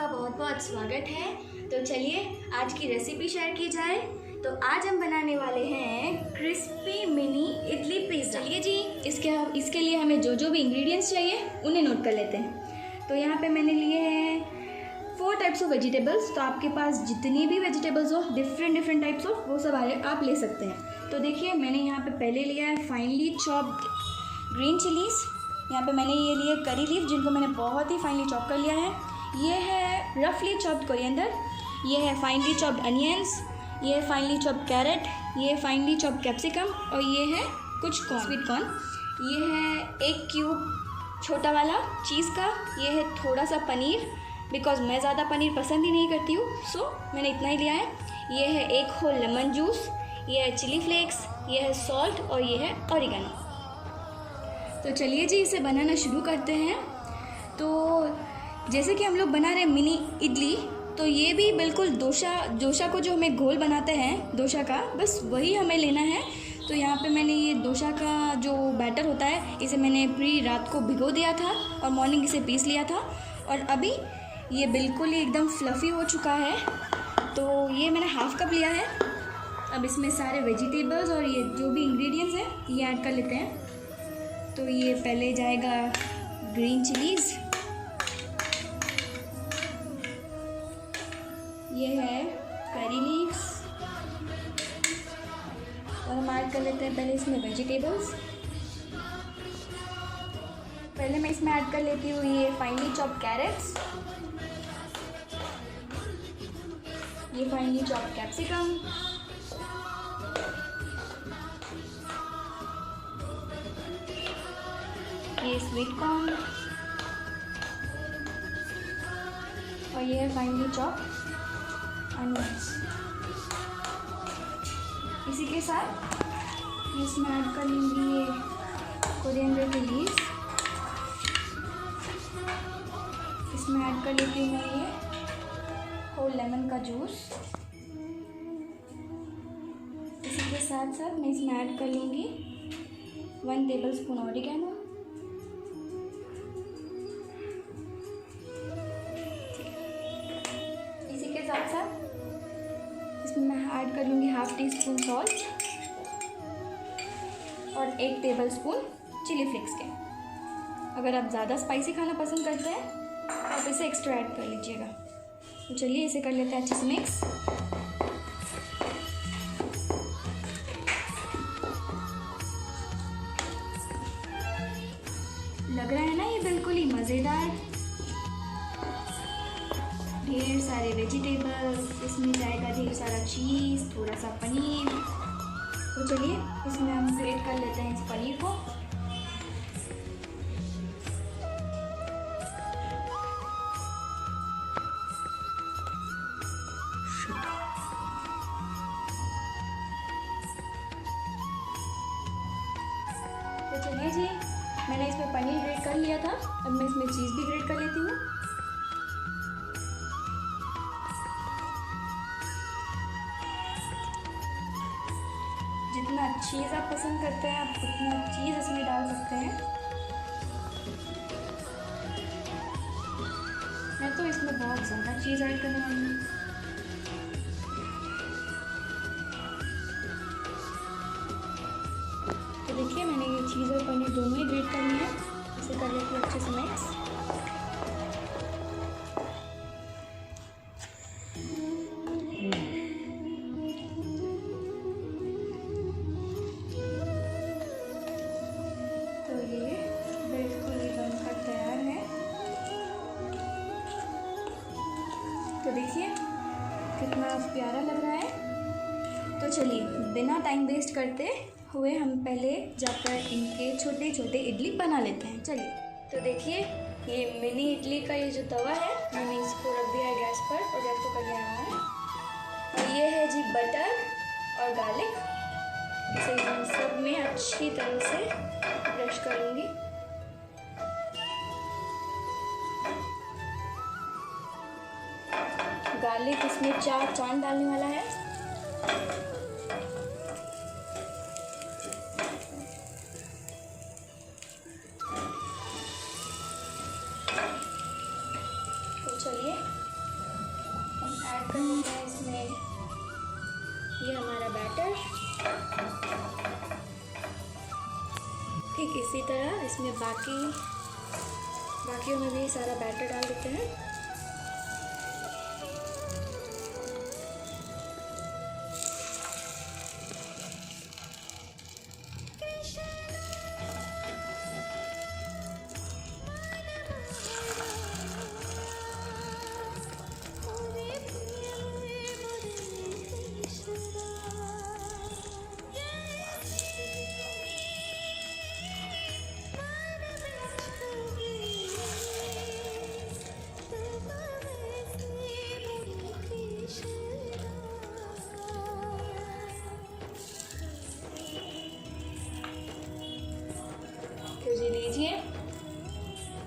आपका बहुत बहुत स्वागत है। तो चलिए आज की रेसिपी शेयर की जाए। तो आज हम बनाने वाले हैं क्रिस्पी मिनी इडली पिज़्ज़ा। चलिए जी, इसके लिए हमें जो जो भी इंग्रेडिएंट्स चाहिए उन्हें नोट कर लेते हैं। तो यहाँ पे मैंने लिए हैं 4 टाइप्स ऑफ वेजिटेबल्स। तो आपके पास जितनी भी वेजिटेबल्स हो डिफरेंट टाइप्स ऑफ, वो सब आप ले सकते हैं। तो देखिए मैंने यहाँ पे पहले लिया है फाइनली चॉप्ड ग्रीन चिलीज़। यहाँ पे मैंने ये लिए करी लीफ, जिनको मैंने बहुत ही फाइनली चॉप कर लिया है। ये है रफली चॉप्ड कोरिएंडर, ये है फाइनली चॉप्ड अनियंस, ये है फाइनली चॉप्ड कैरेट, ये है फाइनली चॉप्ड कैप्सिकम और ये है कुछ कॉर्न, स्वीट कॉर्न। ये है 1 क्यूब छोटा वाला चीज़ का। ये है थोड़ा सा पनीर, बिकॉज मैं ज़्यादा पनीर पसंद ही नहीं करती हूँ, सो मैंने इतना ही लिया है। ये है 1 होल लेमन जूस, ये है चिली फ्लेक्स, ये है सॉल्ट और ये है ऑरिगेनो। तो चलिए जी इसे बनाना शुरू करते हैं। तो जैसे कि हम लोग बना रहे हैं मिनी इडली, तो ये भी बिल्कुल डोसा को जो हमें घोल बनाते हैं डोसा का, बस वही हमें लेना है। तो यहाँ पे मैंने ये डोसा का जो बैटर होता है, इसे मैंने पूरी रात को भिगो दिया था और मॉर्निंग इसे पीस लिया था और अभी ये बिल्कुल ही एकदम फ्लफ़ी हो चुका है। तो ये मैंने हाफ़ कप लिया है। अब इसमें सारे वेजिटेबल्स और ये जो भी इंग्रेडिएंट्स हैं ये ऐड कर लेते हैं। तो ये पहले जाएगा ग्रीन चिलीज़, ये है करी लीव्स और हम ऐड कर लेते हैं पहले इसमें वेजिटेबल्स। पहले मैं इसमें ऐड कर लेती हूँ ये फाइनली चॉप्ड कैरेट्स, ये फाइनली चॉप्ड कैप्सिकम, ये स्वीट कॉर्न और ये है फाइनली चॉप्ड अनियंस। इसी के साथ इसमें ऐड कर लूँगी ये कोरिएंडर के लीव्स। इसमें ऐड कर लेती हूँ मैं ये होल लेमन का जूस। इसी के साथ साथ मैं इसमें ऐड कर लूँगी 1 टेबलस्पून ऑरिगेनो, साथ साथ इसमें मैं ऐड कर लूँगी 1/2 टीस्पून सॉल्ट और 1 टेबलस्पून चिली फ्लेक्स के। अगर आप ज़्यादा स्पाइसी खाना पसंद करते हैं तो आप इसे एक्स्ट्रा ऐड कर लीजिएगा। तो चलिए इसे कर लेते हैं अच्छे से मिक्स। लग रहा है ना ये बिल्कुल ही मज़ेदार। ढेर सारे वेजिटेबल्स, इसमें जाएगा ढेर सारा चीज़, थोड़ा सा पनीर। तो चलिए इसमें हम ग्रेट कर लेते हैं इस पनीर को। तो चलिए जी, मैंने इसमें पनीर ग्रेट कर लिया था, अब मैं इसमें चीज़ भी ग्रेट कर लेती हूँ। जितना चीज़ आप पसंद करते हैं आप उतना चीज़ इसमें डाल सकते हैं। मैं तो इसमें बहुत ज़्यादा चीज़ ऐड करने वाली हूँ। तो देखिए मैंने ये चीज़ और पनीर दोनों ही ग्रेट कर लिया है। इसे कर लेती हूँ अच्छे से मिक्स। तो देखिए कितना प्यारा लग रहा है। तो चलिए बिना टाइम वेस्ट करते हुए हम पहले जाकर इनके छोटे छोटे इडली बना लेते हैं। चलिए तो देखिए ये मिनी इडली का ये जो तवा है, मैंने इसको रख दिया है गैस पर और गैस को कर लिया है। और ये है जी बटर और गार्लिक। इसे इन सब में अच्छी तरह से ब्रश करूँगी। गार्लिक इसमें 4 चांद डालने वाला है। तो चलिए ये हमारा बैटर। ठीक इसी तरह इसमें बाकियों में भी सारा बैटर डाल देते हैं। तो जी लीजिए,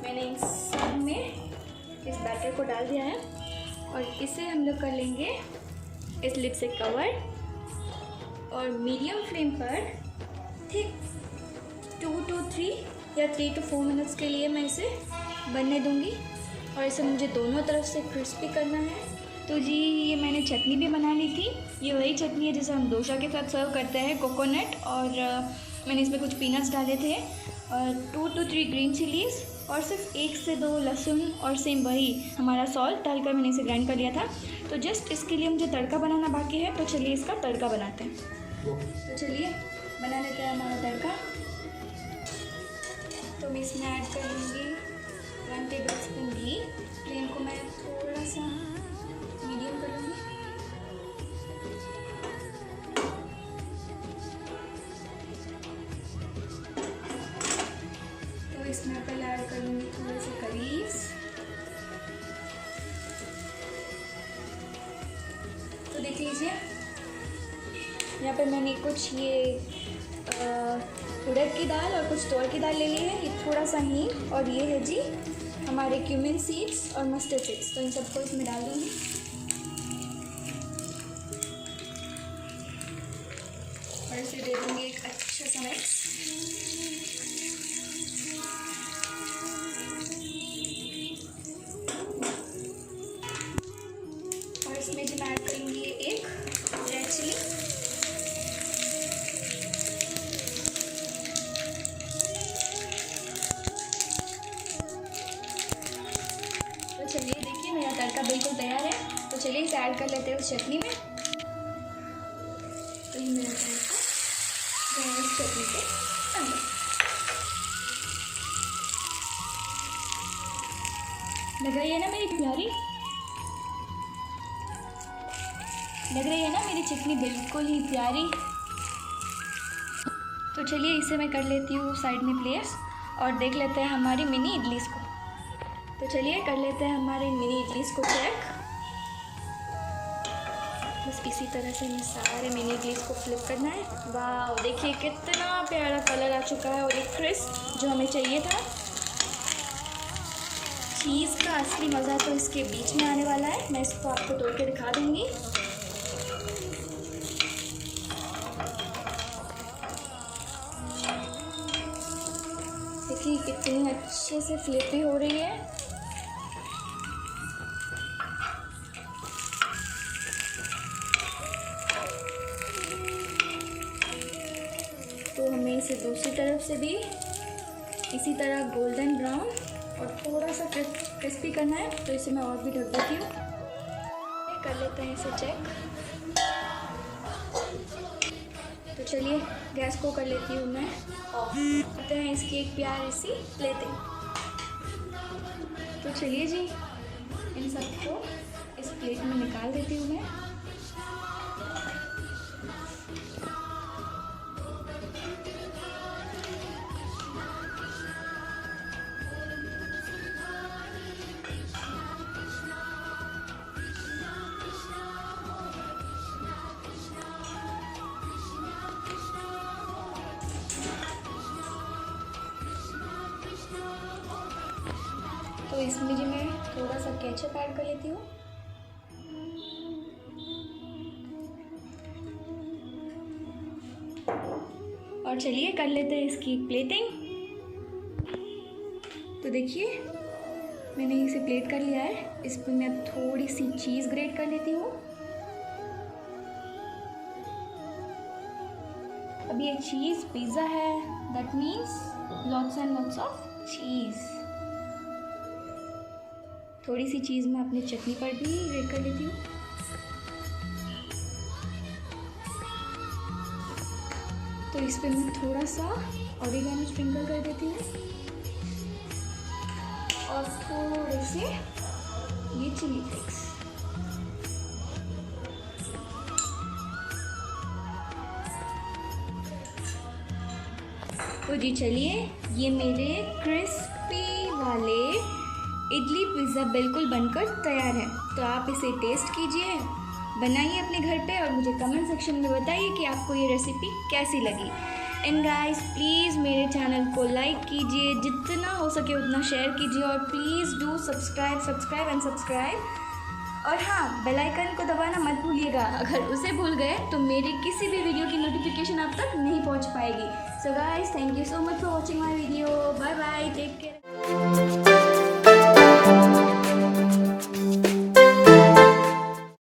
मैंने इन सब में इस बैटर को डाल दिया है और इसे हम लोग कर लेंगे इस लिड से कवर और मीडियम फ्लेम पर ठीक 2 to 3 या 3 to 4 मिनट्स के लिए मैं इसे बनने दूंगी। और इसे मुझे दोनों तरफ से क्रिस्पी करना है। तो जी ये मैंने चटनी भी बना ली थी। ये वही चटनी है जिसे हम डोसा के साथ सर्व करते हैं, कोकोनट, और मैंने इसमें कुछ पीनट्स डाले थे और 2 to 3 ग्रीन चिलीज़ और सिर्फ 1 से 2 लहसुन और सेम वही हमारा सॉल्ट डालकर मैंने इसे ग्राइंड कर लिया था। तो जस्ट इसके लिए मुझे तड़का बनाना बाकी है, तो चलिए इसका तड़का बनाते हैं। तो चलिए बना लेते हैं हमारा तड़का। तो मैं इसमें ऐड कर लूँगी 1 टेबलस्पून घी। फ्लेम को मैं थोड़ा सा मीडियम कर लूँगी। तो इसमें पहले ऐड कर लूँगी थोड़े से करीज। तो देख लीजिए यहाँ पे मैंने कुछ ये उड़द की दाल और कुछ तोर की दाल ले ली है, ये थोड़ा सा हींग, और ये है जी हमारे क्यूमिन सीड्स और मस्टर्ड सीड्स। तो इन सबको इसमें डाल दूँगी और इसे दे दूँगी एक अच्छा सा मिक्स। और इसमें जो मैं ऐड करूँगी एक रेड चिली, चलिए देखिए मेरा तड़का बिल्कुल तैयार है। तो चलिए इसे ऐड कर लेते हैं उस चटनी में। तो ये मेरा तड़का इस चटनी के अंदर लग रही है ना मेरी प्यारी, लग रही है ना मेरी चटनी बिल्कुल ही प्यारी। तो चलिए इसे मैं कर लेती हूँ साइड में प्लेस और देख लेते हैं हमारी मिनी इडलीस को। तो चलिए कर लेते हैं हमारे मिनी इडलीस को चेक। बस इसी तरह से हमें सारे मिनी इडलीस को फ्लिप करना है। वाह देखिए कितना प्यारा कलर आ चुका है और एक क्रिस्प जो हमें चाहिए था। चीज़ का असली मज़ा तो इसके बीच में आने वाला है। मैं इसको आपको तोड़ के दिखा दूँगी। देखिए कितनी अच्छे से फ्लिप भी हो रही है। तो हमें इसे दूसरी तरफ से भी इसी तरह गोल्डन ब्राउन और थोड़ा सा क्रिस्पी करना है। तो इसे मैं और भी ढक देती हूँ। कर लेते हैं इसे चेक। तो चलिए गैस को कर लेती हूँ मैं ऑफ। करते हैं इसकी एक प्यारी सी प्लेटिंग। तो चलिए जी इन सबको इस प्लेट में निकाल देती हूँ मैं। तो इसमें जी मैं थोड़ा सा केचप ऐड कर लेती हूँ। और चलिए कर लेते हैं इसकी प्लेटिंग। तो देखिए मैंने इसे प्लेट कर लिया है। इस पर मैं थोड़ी सी चीज़ ग्रेट कर लेती हूँ। अब ये चीज़ पिज़्ज़ा है, that means lots and lots of cheese. थोड़ी सी चीज़ मैं अपनी चटनी पर भी ग्रेट कर लेती हूँ। तो इस पर मैं थोड़ा सा ऑरिगेनो स्प्रिंकल कर देती हूँ और थोड़े से ये चिली फ्लेक्स। तो जी चलिए, ये मेरे क्रिस्पी वाले इडली पिज़्ज़ा बिल्कुल बनकर तैयार है। तो आप इसे टेस्ट कीजिए, बनाइए अपने घर पे और मुझे कमेंट सेक्शन में बताइए कि आपको ये रेसिपी कैसी लगी। एंड गाइस प्लीज़ मेरे चैनल को लाइक कीजिए, जितना हो सके उतना शेयर कीजिए और please do subscribe and subscribe. और हाँ, बेल आइकन को दबाना मत भूलिएगा। अगर उसे भूल गए तो मेरी किसी भी वीडियो की नोटिफिकेशन आप तक नहीं पहुंच पाएगी। So guys, thank you so much for watching my video.